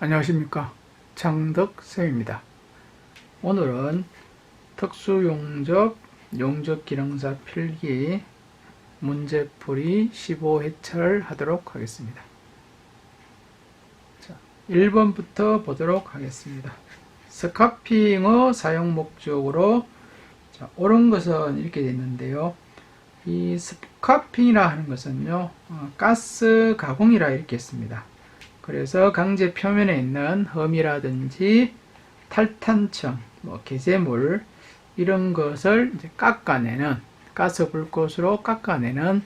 안녕하십니까, 창덕쌤입니다. 오늘은 특수용접 용접기능사 필기 문제풀이 15회차를 하도록 하겠습니다. 자, 1번부터 보도록 하겠습니다. 스카핑의 사용 목적으로, 옳은 것은 이렇게 되어 있는데요. 이 스카핑이라 하는 것은요, 가스 가공이라 이렇게 했습니다. 그래서 강제 표면에 있는 흠이라든지 탈탄층, 게재물 이런 것을 이제 깎아내는, 가스 불꽃으로 깎아내는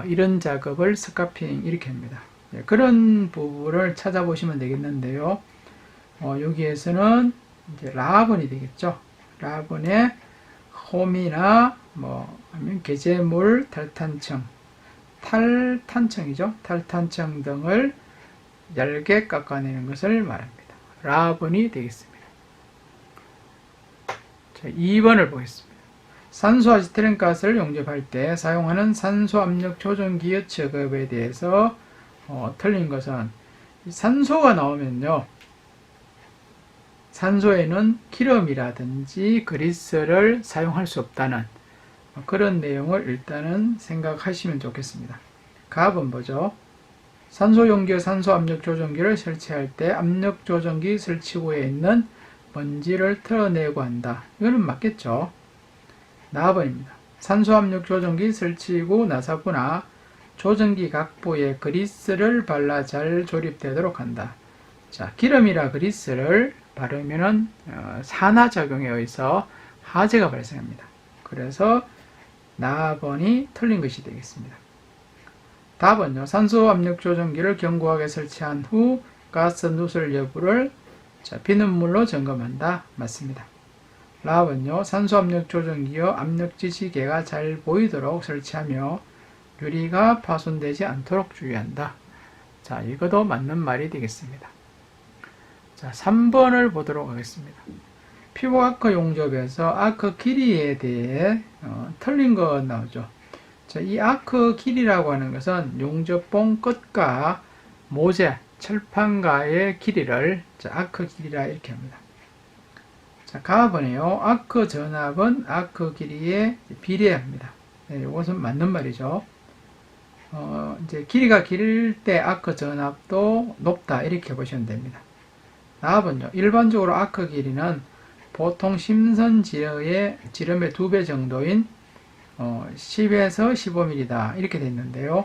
이런 작업을 스카핑 이렇게 합니다. 그런 부분을 찾아보시면 되겠는데요. 여기에서는 이제 라번이 되겠죠. 라번에 홈이나 아니면 게재물, 탈탄층이죠. 탈탄층 등을 얇게 깎아내는 것을 말합니다. 라번이 되겠습니다. 자, 2번을 보겠습니다. 산소 아시트렌 가스를 용접할 때 사용하는 산소 압력 조정기의 작업에 대해서 틀린 것은, 산소가 나오면요, 산소에는 기름이라든지 그리스를 사용할 수 없다는 그런 내용을 일단은 생각하시면 좋겠습니다. 갑은 뭐죠? 산소 용기와 산소 압력 조정기를 설치할 때 압력 조정기 설치구에 있는 먼지를 털어내고 한다. 이거는 맞겠죠? 나번입니다. 산소 압력 조정기 설치구 나사부나 조정기 각부에 그리스를 발라 잘 조립되도록 한다. 자, 기름이나 그리스를 바르면은 산화작용에 의해서 화재가 발생합니다. 그래서 나번이 틀린 것이 되겠습니다. 답은요, 산소 압력 조정기를 견고하게 설치한 후 가스 누설 여부를 비눗물로 점검한다. 맞습니다. 라은요, 산소 압력 조정기의 압력 지시계가 잘 보이도록 설치하며 유리가 파손되지 않도록 주의한다. 자, 이것도 맞는 말이 되겠습니다. 자, 3번을 보도록 하겠습니다. 피부 아크 용접에서 아크 길이에 대해 틀린 거 나오죠. 자, 이 아크 길이라고 하는 것은 용접봉 끝과 모재, 철판가의 길이를 아크 길이라 이렇게 합니다. 자, 가번에요. 아크 전압은 아크 길이에 비례합니다. 네, 이것은 맞는 말이죠. 이제 길이가 길 때 아크 전압도 높다 이렇게 보시면 됩니다. 다음은요, 일반적으로 아크 길이는 보통 심선 지름의 2배 정도인 10에서 15mm다 이렇게 됐는데요.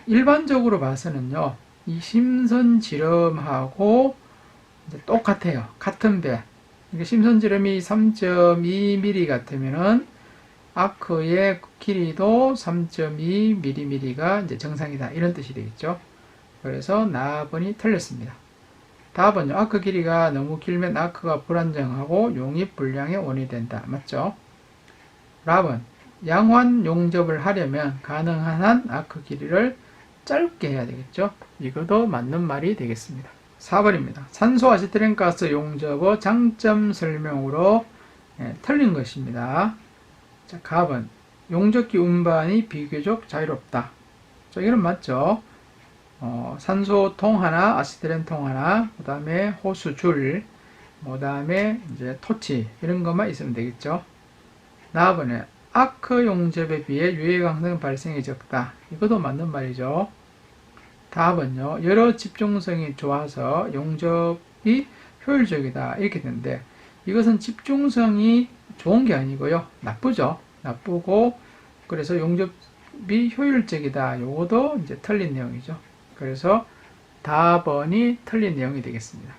일반적으로 봐서는요, 이 심선 지름하고 똑같아요. 같은 배. 심선 지름이 3.2mm 같으면은 아크의 길이도 3.2mm가 이제 정상이다 이런 뜻이 되겠죠. 그래서 나번이 틀렸습니다. 답은요, 아크 길이가 너무 길면 아크가 불안정하고 용입 불량의 원인이 된다. 맞죠? 답은 양환 용접을 하려면 가능한 한 아크 길이를 짧게 해야 되겠죠? 이것도 맞는 말이 되겠습니다. 4번입니다. 산소 아시트렌 가스 용접의 장점 설명으로 틀린 것입니다. 자, 갑은 용접기 운반이 비교적 자유롭다. 자, 이건 맞죠? 산소통 하나, 아시트렌 통 하나, 그 다음에 호수줄, 그 다음에 이제 토치, 이런 것만 있으면 되겠죠? 다음번에 아크 용접에 비해 유해 강성 발생이 적다. 이것도 맞는 말이죠. 다음은요, 여러 집중성이 좋아서 용접이 효율적이다. 이렇게 되는데, 이것은 집중성이 좋은 게 아니고요. 나쁘죠. 나쁘고, 그래서 용접이 효율적이다. 요것도 이제 틀린 내용이죠. 그래서 답번이 틀린 내용이 되겠습니다.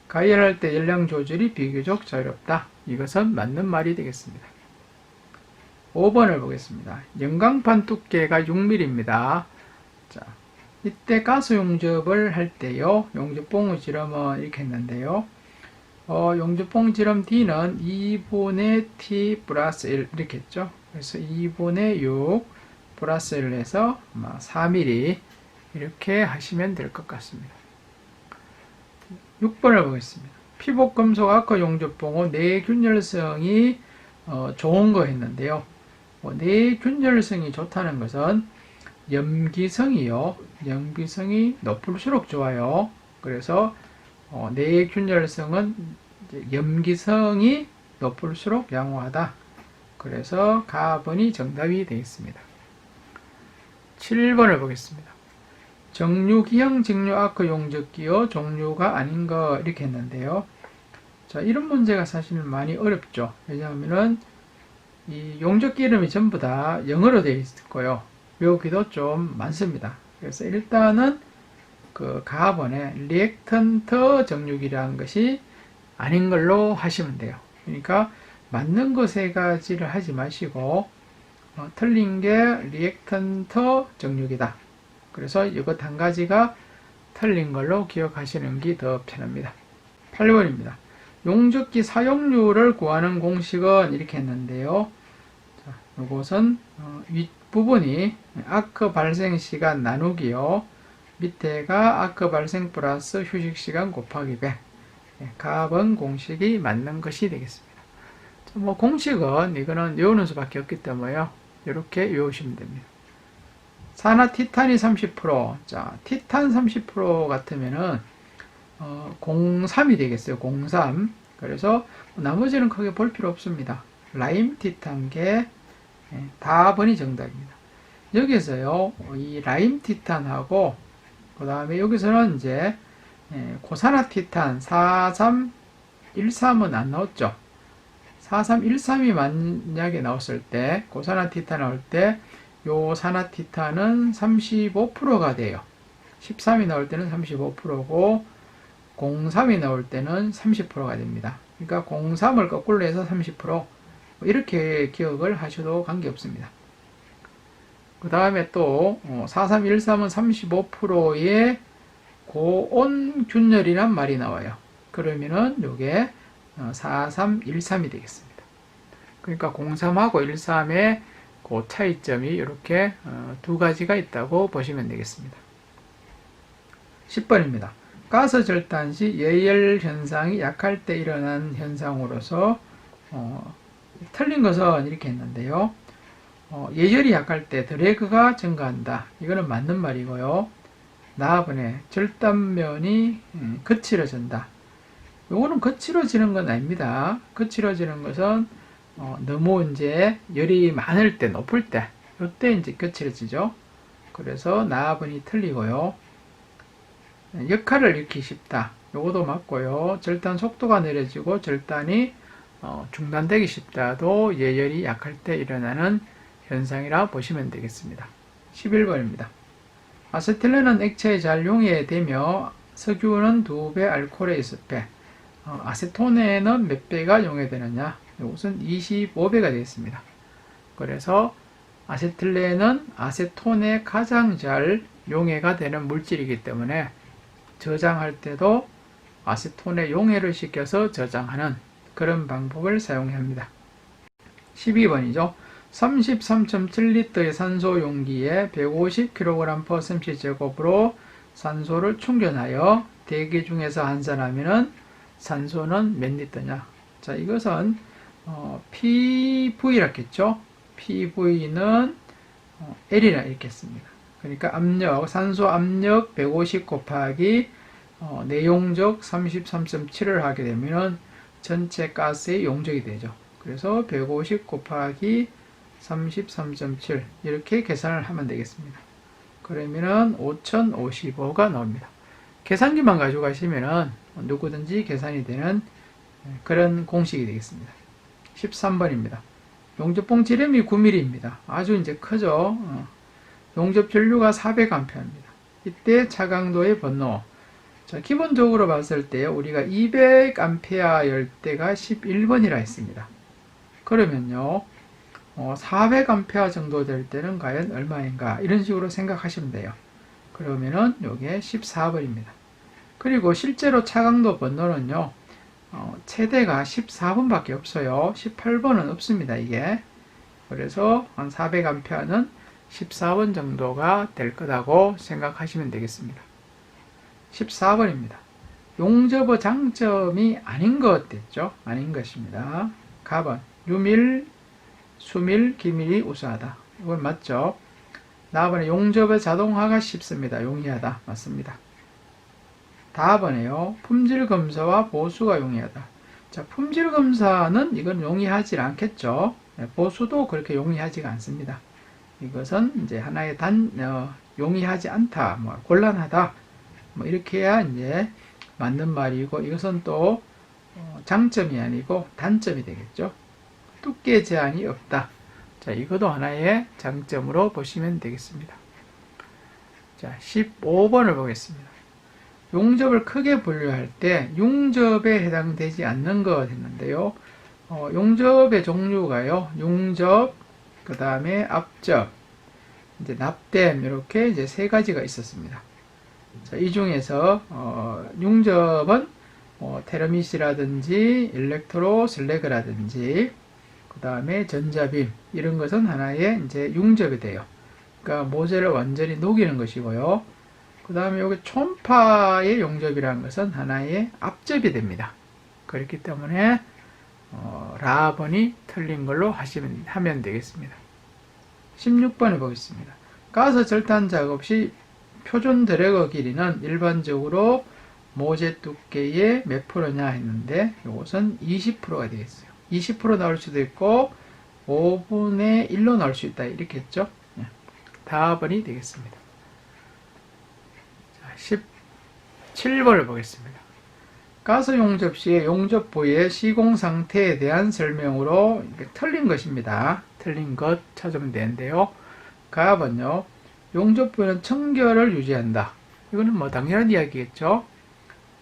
가열할 때 열량 조절이 비교적 자유롭다. 이것은 맞는 말이 되겠습니다. 5번을 보겠습니다. 연광판 두께가 6mm입니다. 자, 이때 가스 용접을 할 때요, 용접봉의 지름은 이렇게 했는데요. 용접봉 지름 D는 2분의 T 플러스 1 이렇게 했죠. 그래서 2분의 6 플러스 1을 해서 4mm 이렇게 하시면 될 것 같습니다. 6번을 보겠습니다. 피복금속 아크 용접봉의 내균열성이 좋은 거 했는데요. 내균열성이 좋다는 것은 염기성이 높을수록 좋아요. 그래서 내균열성은 염기성이 높을수록 양호하다. 그래서 가번이 정답이 되겠습니다. 7번을 보겠습니다. 정류기형 직류아크 용접기요 종류가 아닌 거 이렇게 했는데요. 자, 이런 문제가 사실 많이 어렵죠. 왜냐하면은 이 용접기 이름이 전부 다 영어로 되어 있고요. 외우기도 좀 많습니다. 그래서 일단은 그 가번에 리액턴트 정류기라는 것이 아닌 걸로 하시면 돼요. 그러니까 맞는 거 세 가지를 하지 마시고 틀린 게 리액턴트 정류기다. 그래서 이것 한 가지가 틀린 걸로 기억하시는 게 더 편합니다. 8번입니다. 용접기 사용률을 구하는 공식은 이렇게 했는데요. 자, 이것은 윗부분이 아크 발생 시간 나누기요. 밑에가 아크 발생 플러스 휴식 시간 곱하기 100. 가번 공식이 맞는 것이 되겠습니다. 뭐 공식은 이거는 외우는 수밖에 없기 때문에요. 이렇게 외우시면 됩니다. 산화 티탄이 30%. 자, 티탄 30% 같으면은 03이 되겠어요. 03. 그래서 나머지는 크게 볼 필요 없습니다. 라임 티탄계 다번이 정답입니다. 여기서요, 이 라임 티탄하고 그 다음에 여기서는 이제 고산화 티탄 4313은 안 나왔죠. 4313이 만약에 나왔을 때 고산화 티탄 나올 때 요 산화 티탄은 35%가 돼요. 13이 나올 때는 35%고 03이 나올 때는 30%가 됩니다. 그러니까 03을 거꾸로 해서 30% 이렇게 기억을 하셔도 관계없습니다. 그 다음에 또 4313은 35%의 고온 균열이란 말이 나와요. 그러면은 요게 4313이 되겠습니다. 그러니까 03하고 13의 그 차이점이 이렇게 두 가지가 있다고 보시면 되겠습니다. 10번입니다. 가스 절단 시 예열 현상이 약할 때 일어난 현상으로서 틀린 것은 이렇게 했는데요. 예열이 약할 때 드래그가 증가한다. 이거는 맞는 말이고요. 나번에 절단면이 거칠어진다. 요거는 거칠어지는 건 아닙니다. 거칠어지는 것은 너무 이제 열이 많을 때, 높을 때, 요때 이제 거칠어지죠. 그래서 나번이 틀리고요. 역할을 잃기 쉽다. 요것도 맞고요. 절단 속도가 느려지고 절단이 중단되기 쉽다도 예열이 약할 때 일어나는 현상이라 보시면 되겠습니다. 11번입니다. 아세틸렌은 액체에 잘 용해되며 석유는 2배, 알코올에 6배, 아세톤에는 몇 배가 용해되느냐? 이것은 25배가 되겠습니다. 그래서 아세틸렌은 아세톤에 가장 잘 용해가 되는 물질이기 때문에 저장할 때도 아세톤에 용해를 시켜서 저장하는 그런 방법을 사용해야 합니다. 12번이죠. 33.7리터의 산소 용기에 150kg/cm제곱으로 산소를 충전하여 대기 중에서 한산하면 산소는 몇 리터냐? 자, 이것은 PV라 했겠죠? PV는 L이라 이렇게 씁니다. 그러니까 압력, 산소 압력 150 곱하기 내용적 33.7을 하게 되면 전체 가스의 용적이 되죠. 그래서 150 곱하기 33.7 이렇게 계산을 하면 되겠습니다. 그러면은 5055가 나옵니다. 계산기만 가지고 가시면은 누구든지 계산이 되는 그런 공식이 되겠습니다. 13번입니다. 용접봉 지름이 9mm입니다. 아주 이제 크죠. 용접 전류가 400A입니다. 이때 차강도의 번호. 자, 기본적으로 봤을 때 우리가 200A 열대가 11번이라 했습니다. 그러면요, 400A 정도 될 때는 과연 얼마인가? 이런 식으로 생각하시면 돼요. 그러면은 요게 14번입니다. 그리고 실제로 차강도 번호는요, 최대가 14번밖에 없어요. 18번은 없습니다, 이게. 그래서 한 400A는 14번 정도가 될 거라고 생각하시면 되겠습니다. 14번입니다. 용접의 장점이 아닌 것 됐죠? 아닌 것입니다. 가번, 유밀, 수밀, 기밀이 우수하다. 이건 맞죠? 나번에 용접의 자동화가 쉽습니다. 용이하다. 맞습니다. 다음번에요. 품질검사와 보수가 용이하다. 자, 품질검사는 이건 용이하지 않겠죠. 보수도 그렇게 용이하지가 않습니다. 이것은 이제 하나의 용이하지 않다, 뭐, 곤란하다, 뭐, 이렇게 해야 이제 맞는 말이고, 이것은 또 장점이 아니고 단점이 되겠죠. 두께 제한이 없다. 자, 이것도 하나의 장점으로 보시면 되겠습니다. 자, 15번을 보겠습니다. 용접을 크게 분류할 때 융접에 해당되지 않는 것 했는데요. 용접의 종류가요. 융접, 그 다음에 압접, 이제 납땜, 이렇게 이제 세 가지가 있었습니다. 자, 이 중에서 융접은 테르밋이라든지 일렉트로 슬래그라든지 그 다음에 전자빔, 이런 것은 하나의 이제 융접이 돼요. 그러니까 모재를 완전히 녹이는 것이고요. 그 다음에 여기 촌파의 용접이라는 것은 하나의 압접이 됩니다. 그렇기 때문에 라번이 틀린 걸로 하면 되겠습니다. 16번에 보겠습니다. 가스 절단 작업 시 표준 드래그 길이는 일반적으로 모재 두께의 몇 프로냐 했는데 이것은 20%가 되겠어요. 20% 나올 수도 있고 5분의 1로 나올 수 있다, 이렇게 했죠. 답번이 되겠습니다. 자, 17번을 보겠습니다. 가스 용접 시의 용접 부위의 시공 상태에 대한 설명으로 틀린 것입니다. 틀린 것 찾으면 되는데요. 가번요. 용접 부위는 청결을 유지한다. 이거는 뭐 당연한 이야기겠죠.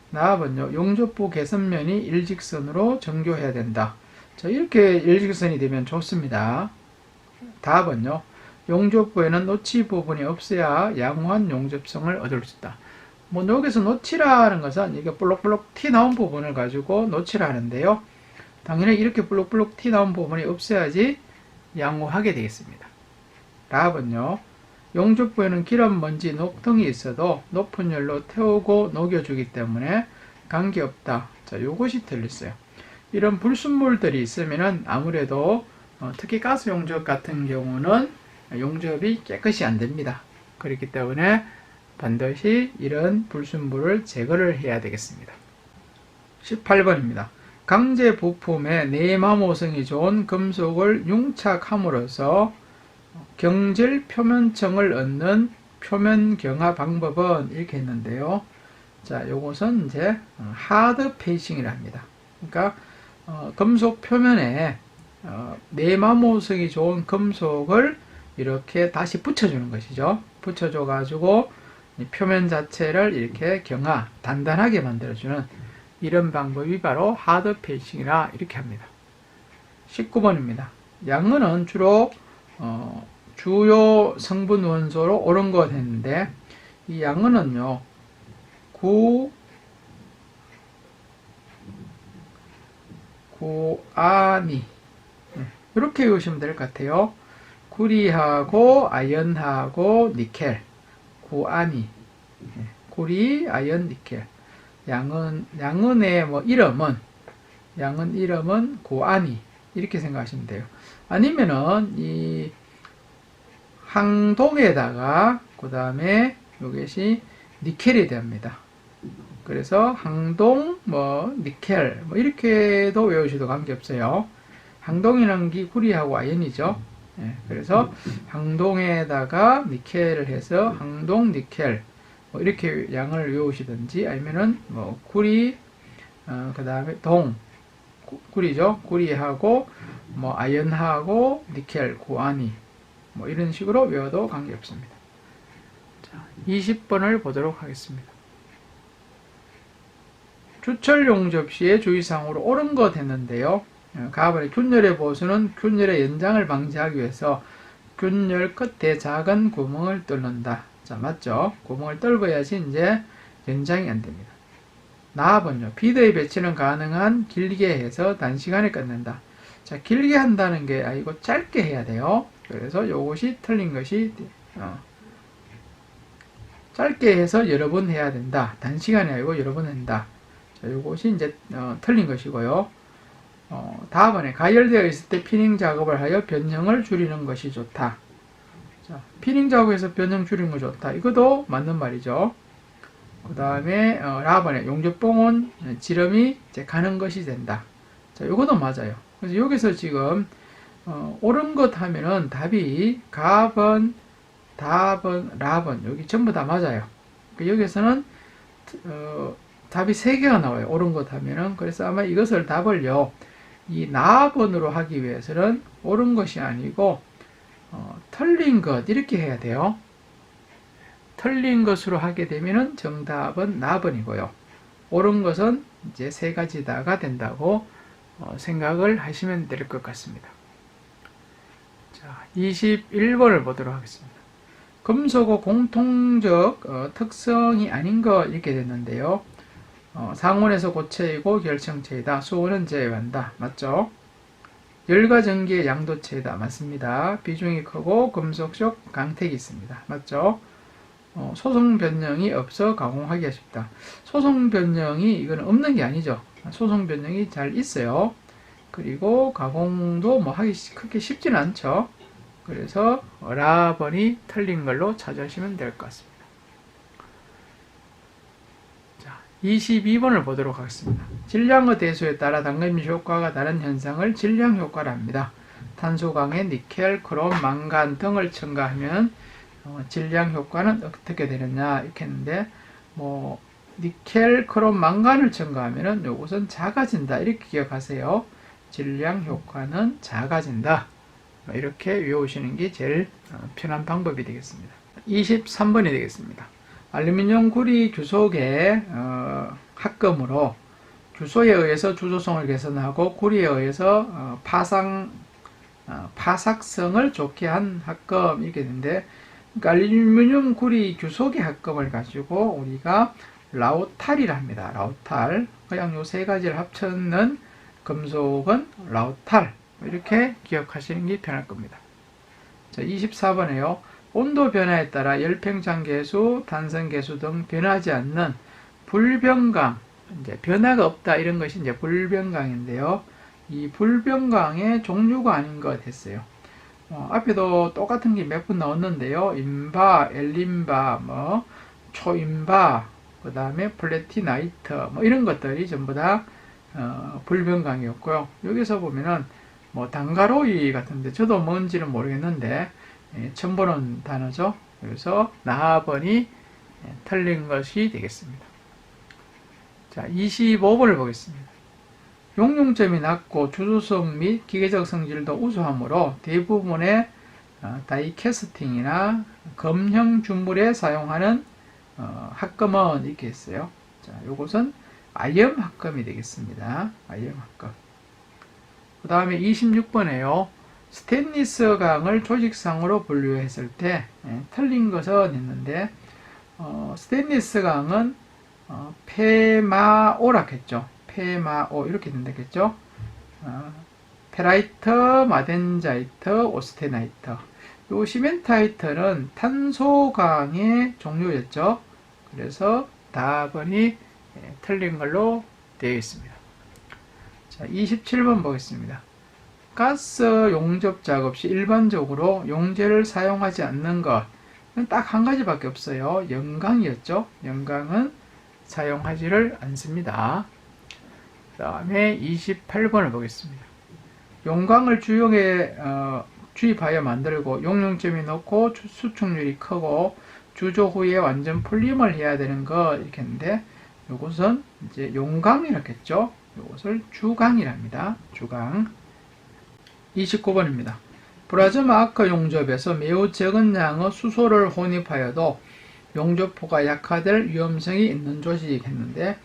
나번요. 용접부 개선면이 일직선으로 정교해야 된다. 자, 이렇게 일직선이 되면 좋습니다. 답은요. 용접부에는 노치 부분이 없어야 양호한 용접성을 얻을 수 있다. 뭐 여기서 노치라는 것은 이게 볼록볼록 티 나온 부분을 가지고 노치라 하는데요. 당연히 이렇게 볼록볼록 티 나온 부분이 없어야지 양호하게 되겠습니다. 답은요. 용접부에는 기름, 먼지, 녹등이 있어도 높은 열로 태우고 녹여주기 때문에 관계없다. 자, 이것이 틀렸어요. 이런 불순물들이 있으면은 아무래도 특히 가스 용접 같은 경우는 용접이 깨끗이 안 됩니다. 그렇기 때문에 반드시 이런 불순물을 제거를 해야 되겠습니다. 18번입니다. 강제 부품에 내마모성이 좋은 금속을 융착함으로써 경질 표면층을 얻는 표면 경화 방법은 이렇게 했는데요. 자, 요것은 이제 하드 페이싱이라 합니다. 그러니까 금속 표면에 내마모성이 좋은 금속을 이렇게 다시 붙여주는 것이죠. 붙여줘 가지고 표면 자체를 이렇게 단단하게 만들어주는 이런 방법이 바로 하드 페이싱이라 이렇게 합니다. 19번입니다. 양은은 주로 주요 성분 원소로 옳은 것 했는데 이 양은은요 구아니 이렇게 외우시면 될 것 같아요. 구리하고 아연하고 니켈, 구아니, 구리, 아연, 니켈. 양은의 양은 이름은 구아니, 이렇게 생각하시면 돼요. 아니면은 이 항동에다가 그 다음에 이것이 니켈이 됩니다. 그래서 항동, 니켈, 이렇게도 외우셔도 관계없어요. 항동이라는 게 구리하고 아연이죠. 그래서 항동에다가 니켈을 해서 항동, 니켈, 이렇게 양을 외우시든지 아니면은 구리, 그 다음에 구리죠. 구리하고 아연하고 니켈, 구아니, 이런 식으로 외워도 관계없습니다. 자, 20번을 보도록 하겠습니다. 주철 용접 시에 주의사항으로 옳은 것 했는데요. 가번의 균열의 보수는 균열의 연장을 방지하기 위해서 균열 끝에 작은 구멍을 뚫는다. 자, 맞죠? 구멍을 뚫어야지 이제 연장이 안 됩니다. 나번요. 비드의 배치는 가능한 길게 해서 단시간에 끝낸다. 자, 길게 한다는 게 아니고 짧게 해야 돼요. 그래서 요것이 틀린 것이 짧게 해서 여러 번 해야 된다. 단시간이 아니고 여러 번 한다. 자, 요것이 이제 틀린 것이고요. 다음번에 가열되어 있을 때 피닝 작업을 하여 변형을 줄이는 것이 좋다. 자, 피닝 작업에서 변형 줄이는 것이 좋다. 이것도 맞는 말이죠. 그 다음에 라번에 용접봉은 지름이 이제 가는 것이 된다. 자, 요것도 맞아요. 그래서 여기서 지금 옳은 것 하면은 답이 가번, 답은, 라번 여기 전부 다 맞아요. 여기서는 답이 3개가 나와요. 옳은 것 하면은. 그래서 아마 이것을 답을요, 이 나번으로 하기 위해서는 옳은 것이 아니고 틀린 것 이렇게 해야 돼요. 틀린 것으로 하게 되면은 정답은 나번이고요. 옳은 것은 이제 3가지 다가 된다고 생각을 하시면 될 것 같습니다. 자, 21번을 보도록 하겠습니다. 금속의 공통적 특성이 아닌 것 이렇게 됐는데요. 상온에서 고체이고 결정체이다. 수온은 제외한다. 맞죠? 열과 전기의 양도체이다. 맞습니다. 비중이 크고 금속 속 강택이 있습니다. 맞죠? 소송 변형이 없어 가공하기가 쉽다. 소송 변형이 이건 없는 게 아니죠. 소송 변형이 잘 있어요. 그리고 가공도 뭐 하기 크게 쉽지는 않죠. 그래서 라번이 틀린 걸로 찾으시면 될 것 같습니다. 자, 22번을 보도록 하겠습니다. 질량의 대수에 따라 당금질 효과가 다른 현상을 질량 효과라 합니다. 탄소 강에 니켈, 크롬, 망간 등을 첨가하면 질량 효과는 어떻게 되느냐 이렇게 했는데, 뭐 니켈, 크롬, 망간을 첨가하면은 이것은 작아진다 이렇게 기억하세요. 질량 효과는 작아진다. 이렇게 외우시는 게 제일 편한 방법이 되겠습니다. 23번이 되겠습니다. 알루미늄 구리 규속의 합금으로 주소에 의해서 주소성을 개선하고 구리에 의해서 파삭성을 좋게 한 합금 이렇게 되는데, 그러니까 알루미늄 구리 규속의 합금을 가지고 우리가 라우탈이라 합니다. 라우탈. 그냥 요 3가지를 합쳤는 금속은 라우탈. 이렇게 기억하시는 게 편할 겁니다. 자, 24번에요. 온도 변화에 따라 열팽창 계수, 단선 계수 등 변하지 않는 불변강, 이제 변화가 없다 이런 것이 이제 불변강인데요. 이 불변강의 종류가 아닌 것 했어요. 앞에도 똑같은 게 몇 번 나왔는데요. 인바, 엘린바, 뭐 초인바, 그 다음에 플래티나이트, 뭐 이런 것들이 전부 다 불변강이었고요. 여기서 보면은 뭐 단가로이 같은데 저도 뭔지는 모르겠는데 처음 보는 단어죠. 그래서 나번이 틀린 것이 되겠습니다. 자, 25번을 보겠습니다. 용융점이 낮고 주소성 및 기계적 성질도 우수하므로 대부분의 다이캐스팅이나 검형 주물에 사용하는 합금은 이렇게 있어요. 자, 요것은 아염 합금이 되겠습니다. 아염 합금. 그 다음에 26번에요. 스테인리스 강을 조직상으로 분류했을 때 틀린 것은 있는데, 스테인리스 강은 페마오라 했죠. 페마오 이렇게 된다겠죠. 페라이트, 마덴자이트, 오스테나이트. 요 시멘타이트는 탄소강의 종류였죠. 그래서 답은이 틀린 걸로 되어 있습니다. 자, 27번 보겠습니다. 가스 용접 작업 시 일반적으로 용제를 사용하지 않는 것, 딱 한 가지밖에 없어요. 연강이었죠. 연강은 사용하지를 않습니다. 그 다음에 28번을 보겠습니다. 용광을 주용에 주입하여 만들고 용융점이 높고 수축률이 크고 주조 후에 완전 풀림을 해야 되는 거 이렇게 했는데, 이것은 이제 용광이라겠죠. 이것을 주강이랍니다. 주강. 29번입니다. 플라즈마 아크 용접에서 매우 적은 양의 수소를 혼입하여도 용접포가 약화될 위험성이 있는 조직했는데,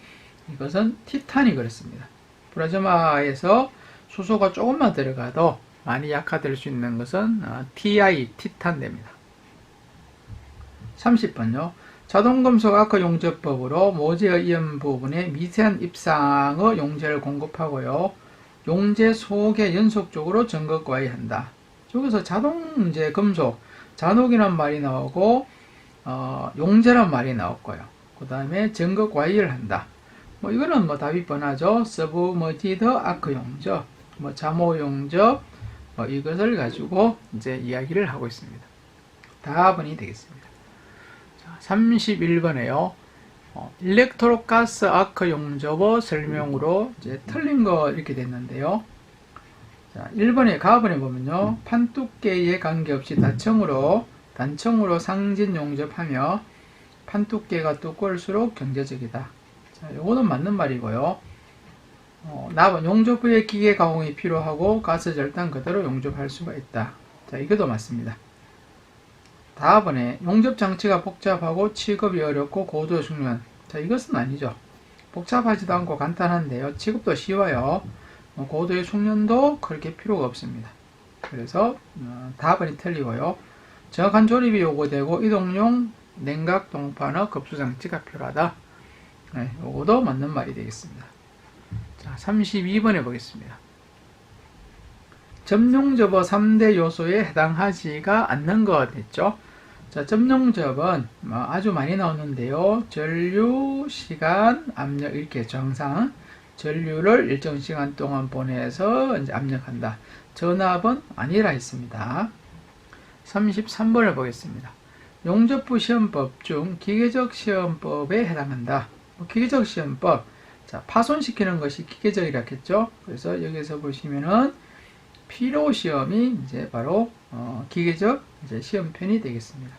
이것은 티탄이 그렇습니다. 플라즈마에서 수소가 조금만 들어가도 많이 약화될 수 있는 것은 TI, 티탄됩니다. 30번요. 자동금속 아크 용접법으로 모재의 이온 부분에 미세한 입상의 용제를 공급하고요. 용제 속에 연속적으로 전극 와이한다. 여기서 자동제 금속, 잔혹이란 말이 나오고 용제란 말이 나왔고요. 그 다음에 전극 와이를 한다. 뭐 이거는 뭐 답이 뻔하죠. 서브머지드 아크 용접, 뭐 잠호 용접, 뭐 이것을 가지고 이제 이야기를 하고 있습니다. 답은이 되겠습니다. 자, 31번에요. 일렉트로가스 아크 용접어 설명으로 이제 틀린 거 이렇게 됐는데요. 자, 1번에 가번에 보면요. 판 두께에 관계없이 단청으로 상진 용접하며 판 두께가 두꺼울수록 경제적이다. 자, 요거는 맞는 말이고요. 나번 용접 후에 기계 가공이 필요하고 가스 절단 그대로 용접할 수가 있다. 자, 이것도 맞습니다. 다음번에 용접 장치가 복잡하고 취급이 어렵고 고도 숙련. 자, 이것은 아니죠. 복잡하지도 않고 간단한데요. 취급도 쉬워요. 고도의 숙련도 그렇게 필요가 없습니다. 그래서 답은 틀리고요. 정확한 조립이 요구되고 이동용 냉각 동판의 급수 장치가 필요하다. 네, 요거도 맞는 말이 되겠습니다. 자, 32번에 보겠습니다. 점용접어 3대 요소에 해당하지가 않는 것 됐죠. 자, 점용접은 아주 많이 나오는데요. 전류, 시간, 압력 이렇게 정상. 전류를 일정 시간 동안 보내서 이제 압력한다. 전압은 아니라 했습니다. 33번을 보겠습니다. 용접부 시험법 중 기계적 시험법에 해당한다. 기계적 시험법. 자, 파손시키는 것이 기계적이라 했죠. 그래서 여기서 보시면은 필요 시험이 이제 바로 기계적 이제 시험편이 되겠습니다.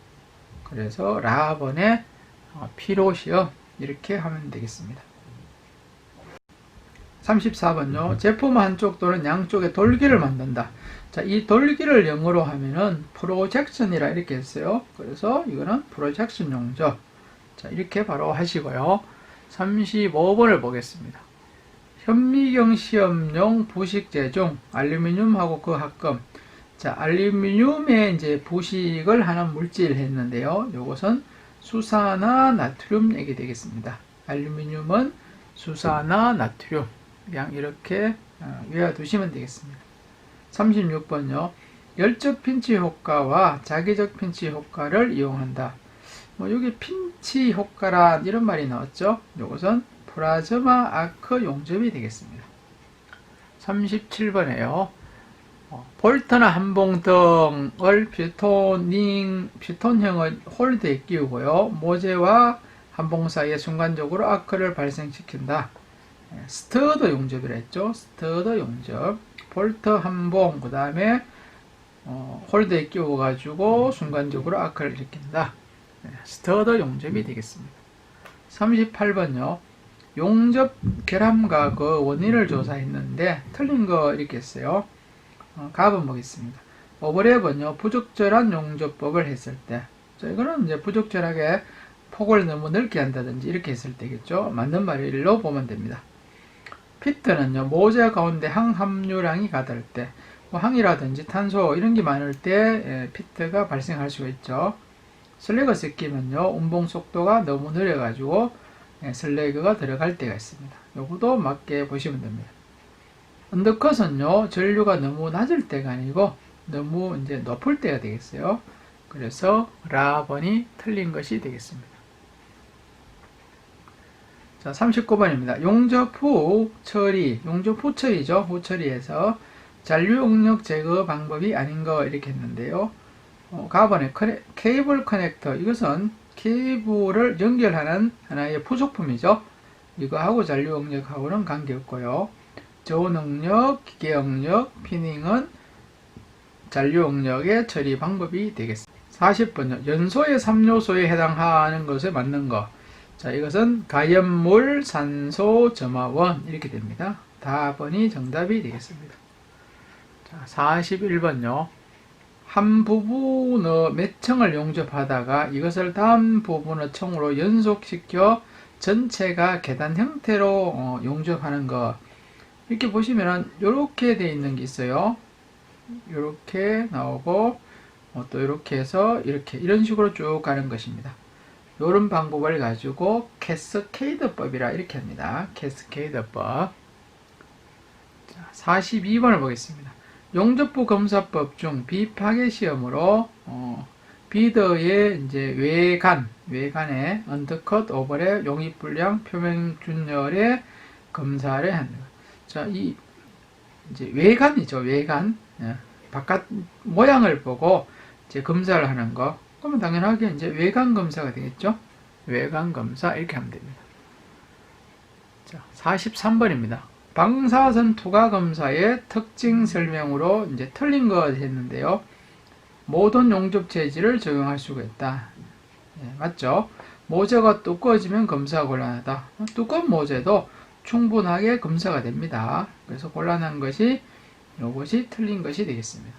그래서 라번에 필요 시험 이렇게 하면 되겠습니다. 34번요. 제품 한쪽 또는 양쪽에 돌기를 만든다. 자, 이 돌기를 영어로 하면은 프로젝션이라 이렇게 했어요. 그래서 이거는 프로젝션 용접. 자, 이렇게 바로 하시고요. 35번을 보겠습니다. 현미경 시험용 부식 제종, 알루미늄하고 그 합금. 자, 알루미늄에 이제 부식을 하는 물질 했는데요. 이것은 수산화 나트륨 얘기 되겠습니다. 알루미늄은 수산화 나트륨. 그냥 이렇게 외워두시면 되겠습니다. 36번요. 열적 핀치 효과와 자기적 핀치 효과를 이용한다. 여기 핀치 효과란 이런 말이 나왔죠. 이것은 플라즈마 아크 용접이 되겠습니다. 37번에요. 볼트나 한봉 등을 퓨톤형의 홀드에 끼우고요. 모재와 한봉 사이에 순간적으로 아크를 발생시킨다. 스터드 용접이라 했죠. 스터드 용접. 볼트 한봉, 그 다음에 홀드에 끼워가지고 순간적으로 아크를 일으킨다. 스터드 용접이 되겠습니다. 38번요. 용접 결함과 그 원인을 조사했는데 틀린 거 이렇게 했어요. 답은 보겠습니다. 오버랩은요, 부적절한 용접법을 했을 때. 자, 이거는 이제 부적절하게 폭을 너무 넓게 한다든지 이렇게 했을 때겠죠. 맞는 말로 보면 됩니다. 피트는요, 모재 가운데 항함유량이 가득할 때, 항이라든지 탄소 이런 게 많을 때 피트가 발생할 수가 있죠. 슬래그 섞이면요, 운봉 속도가 너무 느려가지고 슬래그가 들어갈 때가 있습니다. 요것도 맞게 보시면 됩니다. 언더컷은요, 전류가 너무 낮을 때가 아니고 너무 이제 높을 때가 되겠어요. 그래서 라번이 틀린 것이 되겠습니다. 자, 39번입니다. 용접 후 처리, 용접 후 처리죠. 후 처리해서 잔류 응력 제거 방법이 아닌 거 이렇게 했는데요. 가번에 케이블 커넥터, 이것은 케이블을 연결하는 하나의 부속품이죠. 이거하고 잔류 응력하고는 관계없고요. 저온 응력, 기계 응력, 피닝은 잔류 응력의 처리 방법이 되겠습니다. 40번요. 연소의 3요소에 해당하는 것에 맞는 것. 자, 이것은 가염물, 산소, 점화원 이렇게 됩니다. 답번이 정답이 되겠습니다. 자, 41번요. 한 부분의 몇 층을 용접하다가 이것을 다음 부분의 층으로 연속시켜 전체가 계단 형태로 용접하는 것. 이렇게 보시면은 이렇게 되어 있는 게 있어요. 이렇게 나오고 또 이렇게 해서 이렇게 이런 식으로 쭉 가는 것입니다. 이런 방법을 가지고 캐스케이드법이라 이렇게 합니다. 캐스케이드법. 자, 42번을 보겠습니다. 용접부 검사법 중 비파괴 시험으로 비더의 이제 외관에 언더컷, 오버랩, 용입불량, 표면균열의 검사를 하는 것. 자, 이 이제 외관이죠. 외관. 바깥 모양을 보고 이제 검사를 하는 거. 그러면 당연하게 이제 외관 검사가 되겠죠. 외관 검사 이렇게 하면 됩니다. 자, 43번입니다. 방사선 투과 검사의 특징 설명으로 이제 틀린 거 했는데요. 모든 용접 재질을 적용할 수가 있다. 네, 맞죠? 모재가 두꺼워지면 검사가 곤란하다. 두꺼운 모재도 충분하게 검사가 됩니다. 그래서 곤란한 것이 이것이 틀린 것이 되겠습니다.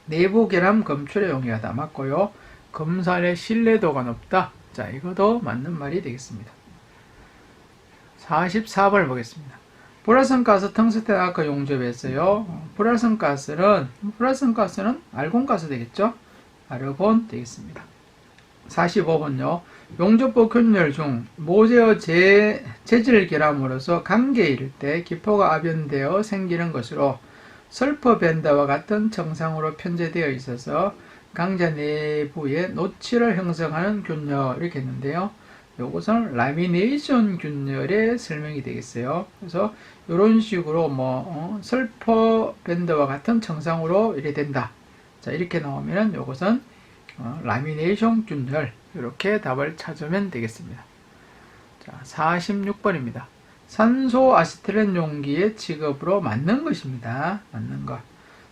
내부 결함 검출에 용이하다. 맞고요. 검사의 신뢰도가 높다. 자, 이것도 맞는 말이 되겠습니다. 44번을 보겠습니다. 불활성가스 텅스텐 아크 용접했어요. 불활성가스는 알곤가스 되겠죠? 아르곤 되겠습니다. 45번요. 용접부 균열 중 모재의 재질 결함으로서 관계에 이를 때 기포가 압연되어 생기는 것으로 설퍼 밴드와 같은 청상으로 편제되어 있어서 강자 내부에 노치를 형성하는 균열 이렇게 했는데요. 요것은 라미네이션 균열의 설명이 되겠어요. 그래서 이런 식으로 설퍼 밴드와 같은 청상으로 이래 된다. 자, 이렇게 나오면은 요것은 라미네이션 균열 이렇게 답을 찾으면 되겠습니다. 자, 46번입니다. 산소 아시틸렌 용기의 취급으로 맞는 것입니다. 맞는 것.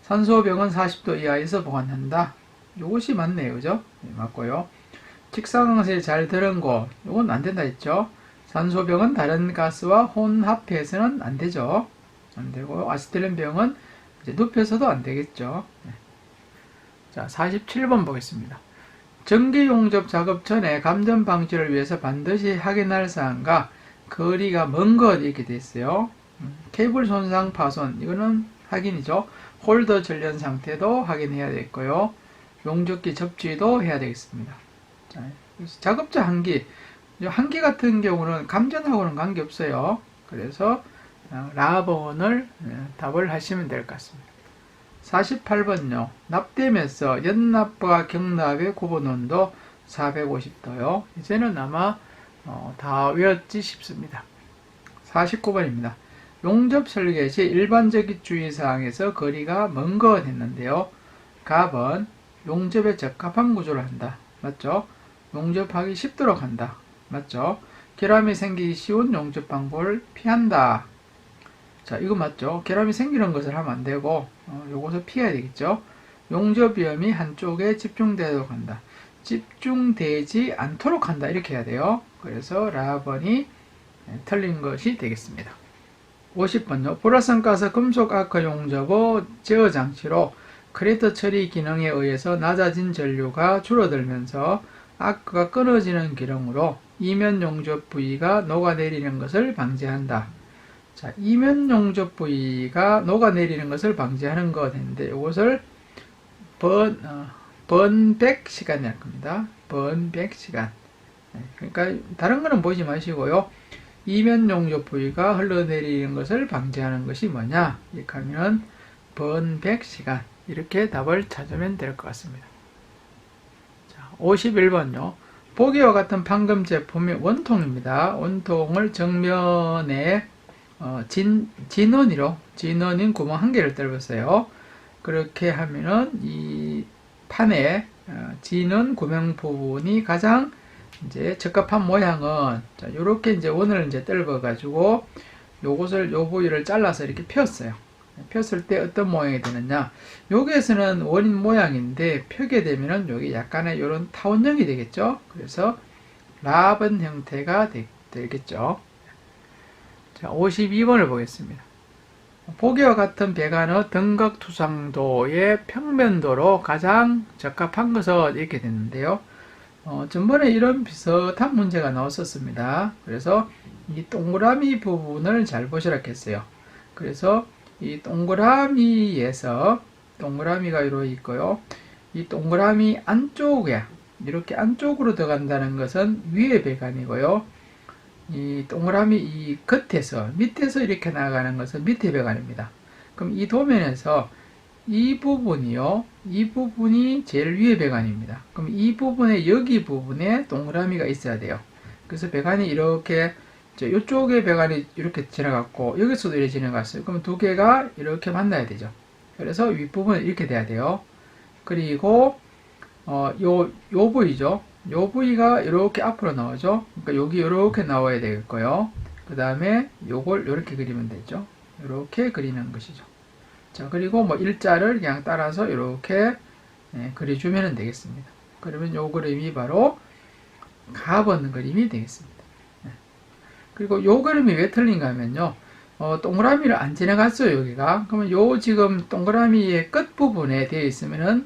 산소병은 40도 이하에서 보관한다. 요것이 맞네요. 그죠? 네, 맞고요. 직사광선이 잘 들은 곳, 이건 안 된다 했죠. 산소병은 다른 가스와 혼합해서는 안 되죠. 안 되고, 아시틸렌병은 이제 눕혀서도 안 되겠죠. 네. 자, 47번 보겠습니다. 전기 용접 작업 전에 감전 방지를 위해서 반드시 확인할 사항과 거리가 먼 것 이렇게 돼 있어요. 케이블 손상 파손, 이거는 확인이죠. 홀더 전련 상태도 확인해야 되겠고요. 용접기 접지도 해야 되겠습니다. 자, 작업자 한기 같은 경우는 감전하고는 관계없어요. 그래서 라번을 답을 하시면 될 것 같습니다. 48번요. 납땜에서 연납과 경납의 구분 온도 450도요. 이제는 아마 다 외웠지 싶습니다. 49번입니다. 용접 설계 시 일반적인 주의사항에서 거리가 먼 것 했는데요. 갑은 용접에 적합한 구조를 한다. 맞죠? 용접하기 쉽도록 한다. 맞죠? 결함이 생기기 쉬운 용접 방법을 피한다. 자, 이거 맞죠? 결함이 생기는 것을 하면 안 되고 요것을 피해야 되겠죠? 용접 위험이 한쪽에 집중되도록 한다. 집중되지 않도록 한다. 이렇게 해야 돼요. 그래서 라번이 틀린 것이 되겠습니다. 50번요. 불활성가스 금속 아크 용접의 제어 장치로 크레이터 처리 기능에 의해서 낮아진 전류가 줄어들면서 아크가 끊어지는 기능으로 이면 용접 부위가 녹아내리는 것을 방지한다. 자, 이면 용접 부위가 녹아내리는 것을 방지하는 것 했는데 이것을 번백 시간이 할 겁니다. 번백 시간. 그러니까 다른 거는 보지 마시고요. 이면 용접 부위가 흘러내리는 것을 방지하는 것이 뭐냐? 이렇게 하면 번백 시간. 이렇게 답을 찾으면 될 것 같습니다. 자, 51번요. 보기와 같은 판금 제품이 원통입니다. 원통을 정면에 진원인 구멍 한 개를 뚫었어요. 그렇게 하면은 이 판에 진원 구멍 부분이 가장 이제 적합한 모양은 자, 요렇게 이제 원을 이제 뚫어 가지고 요것을 요 부위를 잘라서 이렇게 폈어요. 폈을 때 어떤 모양이 되느냐? 여기에서는 원인 모양인데 펴게 되면은 여기 약간의 요런 타원형이 되겠죠. 그래서 라번 형태가 되겠죠. 자, 52번을 보겠습니다. 보기와 같은 배관의 등각 투상도의 평면도로 가장 적합한 것은 이렇게 됐는데요. 전번에 이런 비슷한 문제가 나왔었습니다. 그래서 이 동그라미 부분을 잘 보시라 했어요. 그래서 이 동그라미에서 동그라미가 이루어 있고요. 이 동그라미 안쪽에 이렇게 안쪽으로 들어간다는 것은 위의 배관이고요. 이 동그라미 이 겉에서 밑에서 이렇게 나가는 것은 밑에 배관입니다. 그럼 이 도면에서 이 부분이요. 이 부분이 제일 위의 배관입니다. 그럼 이 부분에 여기 부분에 동그라미가 있어야 돼요. 그래서 배관이 이렇게 이쪽에 배관이 이렇게 지나갔고 여기서도 이렇게 지나갔어요. 그럼 두 개가 이렇게 만나야 되죠. 그래서 윗부분은 이렇게 돼야 돼요. 그리고 요 부위죠. 요 부위가 이렇게 앞으로 나오죠. 그러니까 여기 이렇게 나와야 되겠고요. 그 다음에 요걸 이렇게 그리면 되죠. 이렇게 그리는 것이죠. 자, 그리고 뭐 일자를 그냥 따라서 이렇게 그려주면 되겠습니다. 그러면 요 그림이 바로 가번 그림이 되겠습니다. 그리고 요 그림이 왜 틀린가 하면요. 동그라미를 안 지나갔어요, 여기가. 그러면 요 지금 동그라미의 끝부분에 되어 있으면은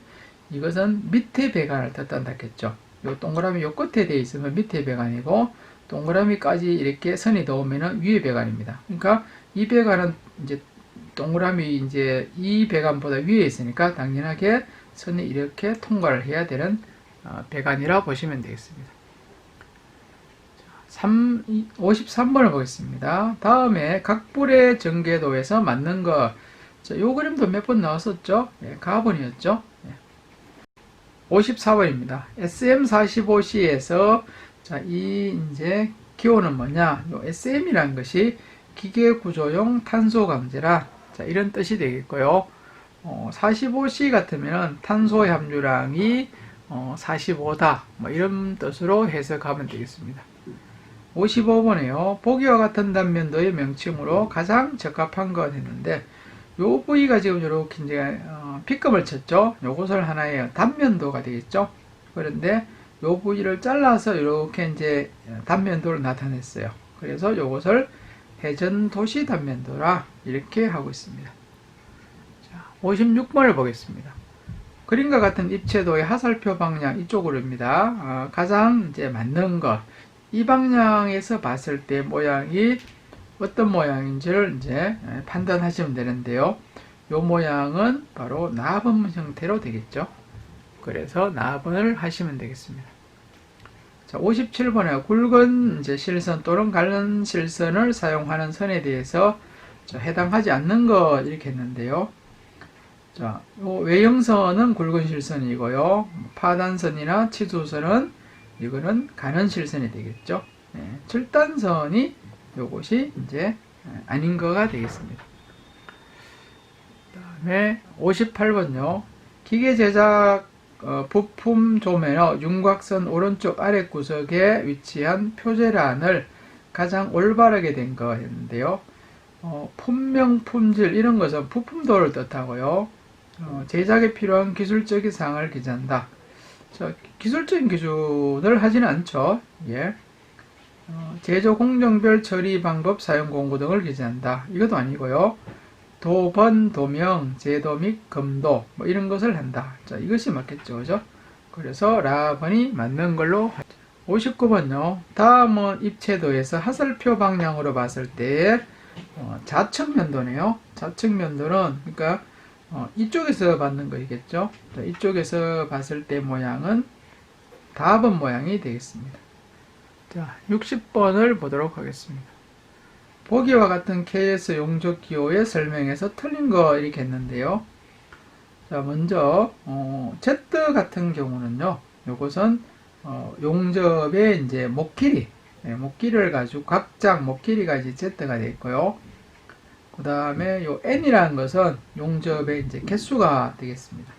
이것은 밑에 배관을 뜻한다 했죠. 요 동그라미 요 끝에 되어 있으면 밑에 배관이고, 동그라미까지 이렇게 선이 나오면은 위에 배관입니다. 그러니까 이 배관은 이제 동그라미 이제 이 배관보다 위에 있으니까 당연하게 선이 이렇게 통과를 해야 되는 배관이라 보시면 되겠습니다. 53번을 보겠습니다. 다음에 각불의 전개도에서 맞는 것. 자, 요 그림도 몇 번 나왔었죠? 가번이었죠? 54번입니다. SM45C에서 자, 이 이제 기호는 뭐냐? 요 SM이라는 것이 기계구조용 탄소강제라. 자, 이런 뜻이 되겠고요. 45C 같으면 탄소 함유량이 45다. 뭐 이런 뜻으로 해석하면 되겠습니다. 55번에요. 보기와 같은 단면도의 명칭으로 가장 적합한 것 했는데, 요 부위가 지금 이렇게 이제 P급을 쳤죠. 요것을 하나의 단면도가 되겠죠. 그런데 요 부위를 잘라서 이렇게 이제 단면도를 나타냈어요. 그래서 요것을 회전도시 단면도라 이렇게 하고 있습니다. 자, 56번을 보겠습니다. 그림과 같은 입체도의 하살표 방향 이쪽으로입니다. 가장 이제 맞는 것. 이 방향에서 봤을 때 모양이 어떤 모양인지를 이제 판단하시면 되는데요. 이 모양은 바로 나번 형태로 되겠죠. 그래서 나번을 하시면 되겠습니다. 자, 57번에 굵은 이제 실선 또는 갈른 실선을 사용하는 선에 대해서 해당하지 않는 것 이렇게 했는데요. 자, 요 외형선은 굵은 실선이고요. 파단선이나 치수선은 이거는 가는 실선이 되겠죠. 7단선이 요것이 이제 아닌 거가 되겠습니다. 그 다음에 58번요. 기계 제작 부품 조매너 윤곽선 오른쪽 아래 구석에 위치한 표제란을 가장 올바르게 된 거 했는데요. 품명, 품질 이런 것은 부품도를 뜻하고요. 제작에 필요한 기술적인 사항을 기재한다. 자, 기술적인 기준을 하지는 않죠. 예. 제조 공정별 처리 방법, 사용 공고 등을 기재한다. 이것도 아니고요. 도번, 도명, 제도 및 검도 뭐 이런 것을 한다. 자, 이것이 맞겠죠, 그죠? 그래서 라번이 맞는 걸로 하죠. 59번요. 다음은 입체도에서 하살표 방향으로 봤을 때 좌측 면도네요. 좌측 면도는 그러니까 이쪽에서 받는 거겠죠. 자, 이쪽에서 봤을 때 모양은 다번 모양이 되겠습니다. 자, 60번을 보도록 하겠습니다. 보기와 같은 KS 용접 기호의 설명에서 틀린 거 이렇게 했는데요. 자, 먼저 Z 같은 경우는요. 요것은 용접의 이제 목 길이, 목길이를 가지고 각장 목 길이가 이제 Z가 되어 있고요. 그 다음에 요 N이라는 것은 용접의 이제 개수가 되겠습니다.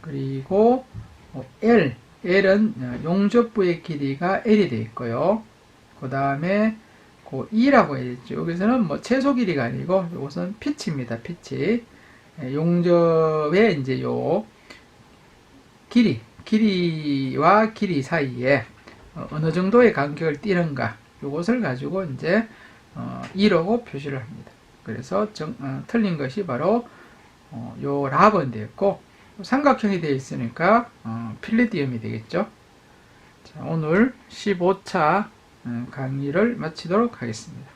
그리고 L은 용접부의 길이가 L이 되어 있고요. 그 다음에 그 E라고 해야 되죠. 여기서는 뭐 최소 길이가 아니고 이것은 피치입니다. 피치. 용접의 이제 요 길이와 길이 사이에 어느 정도의 간격을 띄는가 이것을 가지고 이제 E라고 표시를 합니다. 그래서 틀린 것이 바로 요 라번 되었고 삼각형이 되어 있으니까 필리디움이 되겠죠. 자, 오늘 15차 강의를 마치도록 하겠습니다.